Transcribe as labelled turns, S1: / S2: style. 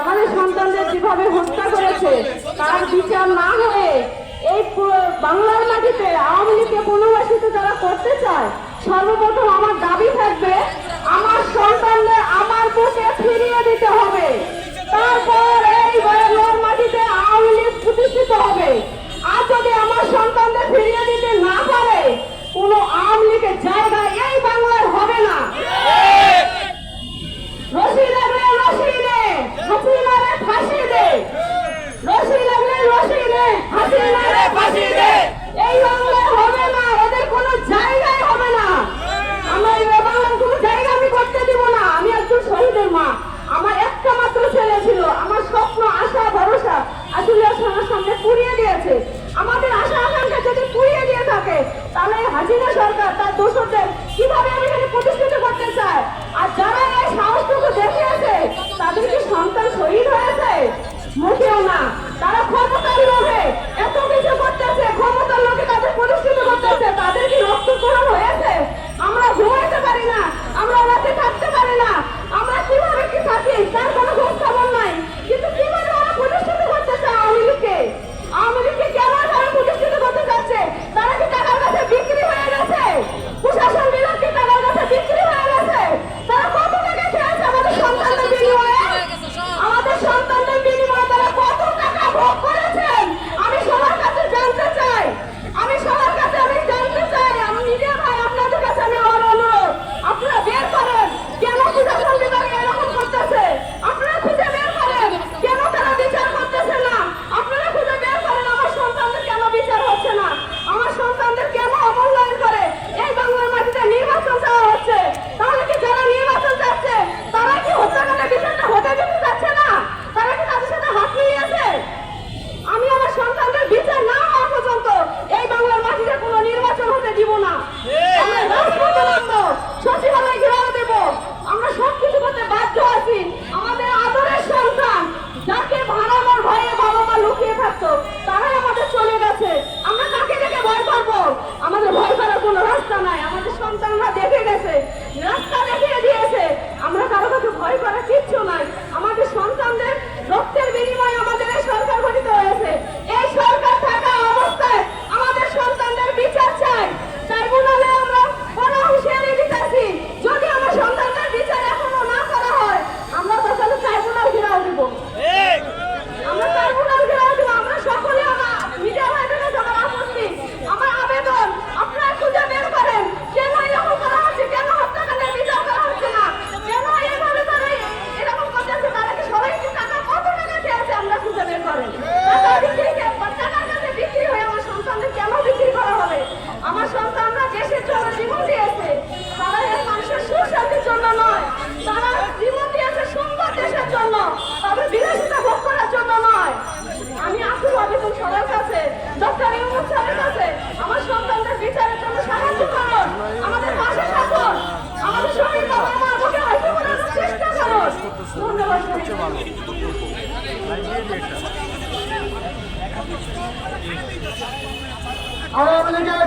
S1: আমাদের সন্তানদের যেভাবে হত্যা করেছে তার বিচার না হয়ে এই বাংলার মাটিতে আওয়ামী লীগকে পুনর্বাসিত যারা করতে চায়, সর্বপ্রথম আমার দাবি থাকবে আমার সন্তানদের আমার বুকে ফিরিয়ে দিতে হবে। তারপর এই বাংলার মাটিতে আওয়ামী লীগ প্রতিষ্ঠিত হবে। আর যদি আমার সন্তানদের ফিরিয়ে দিতে না পারে, কোনো আওয়ামী লীগের জায়গা এই বাংলায় হবে না। রশি লাগলে রশি নে, হাসিনারে ফাঁসি দে। রশি লাগলে রশি নে, হাসিনারে ফাঁসি দে। এই বাংলায় হবে না, এদের কোনো জায়গায় হবে না। আমরা এই বাংলার কোনো জায়গা আমি করতে দিব না। আমি একজন শহীদের মা, আমার একটা মাত্র ছেলে ছিল, আমার স্বপ্ন আশা ভরসা আসলে আমার সামনে পুড়িয়ে দিয়েছে। আমাদের আশা আকাঙ্ক্ষা যদি পুড়িয়ে দিয়ে থাকে, তাহলে হাসিনা সরকার তার দোষরদের কিভাবে আমি এখানে প্রতিষ্ঠিত করতে চায়? আর যারা এই সাহসটুকু দেখিয়েছে, তাদের কি সন্তান শহীদ হয়েছে? মোটেও না। তারা ক্ষমতার লোভে এত কিছু করতেছে, ক্ষমতার লোকে তাদের প্রতিষ্ঠিত করতেছে। তাদের কি রক্তক্ষরণ হয়েছে? আমরা ঘুমাইতে পারি না, আমরা রাতে থাকতে পারি না, আমরা কিভাবে কি থাকি তার কোনো খোঁজ খবর নাই। কিন্তু কিভাবে ওরা প্রতিষ্ঠিত করতেছে আওয়ামী লীগকে? আওয়ামী লীগকে কেন তারা প্রতিষ্ঠিত করতে চাচ্ছে? তারা কি টাকার কাছে বিক্রি হয়ে গেছে? প্রশাসন বিভাগ কি টাকার কাছে বিক্রি হয়ে গেছে? তারা কত টাকা খেয়েছে আমাদের সন্তানদের বিনিময়ে? আমাদের সন্তানদের বিনিময়ে তারা কত টাকা ভোগ করেছেন? আমি সবার কাছে জানতে চাই। আমি সবার কাছে জানতে চাই। আমি মিডিয়া ভাই, আপনাদের কাছে আমি অনুরোধ, আপনারা বের করেন কেন প্রশাসন বিভাগ এরকম করতেছে। আপনারা খুঁজে বের করেন কেন তারা বিচার করতেছে না। আপনারা খুঁজে বের করেন আমার সন্তানদের কেন বিচার হচ্ছে না, আমার সন্তানদের কেন অমূল্যায়ন করে এই বাংলার মাটিতে নির্বাচন চাওয়া হচ্ছে। তাহলে কি যারা নির্বাচন চাচ্ছে তারা কি হত্যাকাণ্ডের বিচারটা হতে দিতে চাচ্ছে না? তারা কি তাদের সাথে হাত মিলিয়েছে? আমি আমার সন্তানদের বিচার না হওয়া পর্যন্ত এই বাংলার মাটিতে কোনো নির্বাচন হতে দিব না। আমরা রাজপথে নামবো, সচিবালয় ঘেরাও দেব, আমরা সবকিছু করতে বাধ্য আছি। আমাদের আদরের সন্তান যাকে ভাড়ানোর ভয়ে বাবা মা লুকিয়ে থাকতো, তারাই আমাদের চলে গেছে। আমরা কাকে দেখে ভয় করবো? আমাদের ভয় করার কোনো রাস্তা নাই। আমাদের সন্তানরা দেখে গেছে, রাস্তা দেখিয়ে দিয়েছে। আমরা কারো কাছে ভয় করার কিচ্ছু নাই। আমাদের সন্তানদের রক্তের বিনিময়ে আমাদের এই সরকার গঠিত হয়েছে। এই সরকার থাকা অবস্থায় আমাদের সন্তানদের বিচার চাই। ট্রাইব্যুনালে আমরা বড় হুঁশিয়ারি দিতেছি, যদি আমার সন্তানদের বিচার এখনো না করা হয়, আমরা তাহলে ট্রাইব্যুনাল ঘেরাও দিব। আমরা ট্রাইব্যুনাল ঘেরাও দিব। আমরা সকলে মিডিয়া ভাইদের কাছে আমার আপত্তি, আমার আবেদন, আপনারা খুঁজে বের করেন কেন এরকম করা হচ্ছে, কেন হত্যাকাণ্ডের বিচার করা হচ্ছে না, কেন এইভাবে তারা এরকম করতেছে। তারা কি সবাই কি টাকা, কত টাকা খেয়েছে? আমরা খুঁজে বের করেন। টাকার কাছে বিক্রি হয়ে আমার সন্তানদের কেন বিক্রি করা হবে? আমার সন্তানরা দেশের জন্য জীবন দিয়েছে, তারা এই মানুষের সুশান্তির জন্য নয়। তারা জীবন দিয়েছে সুন্দর দেশের জন্য, তাদের বিলাসিতা ভোগ করার জন্য নয়। আমি আকুল আবেদন সবার কাছে, ডক্টর ইউনূস স্যারের কাছে, আমার সন্তানদের বিচারের জন্য সাহায্য করুন, আমাদের পাশে থাকুন, আমাদের শহীদ বাবা মা বুকে হাসি ফোটানোর চেষ্টা করুন। ধন্যবাদ।
S2: আওয়ামী লীগের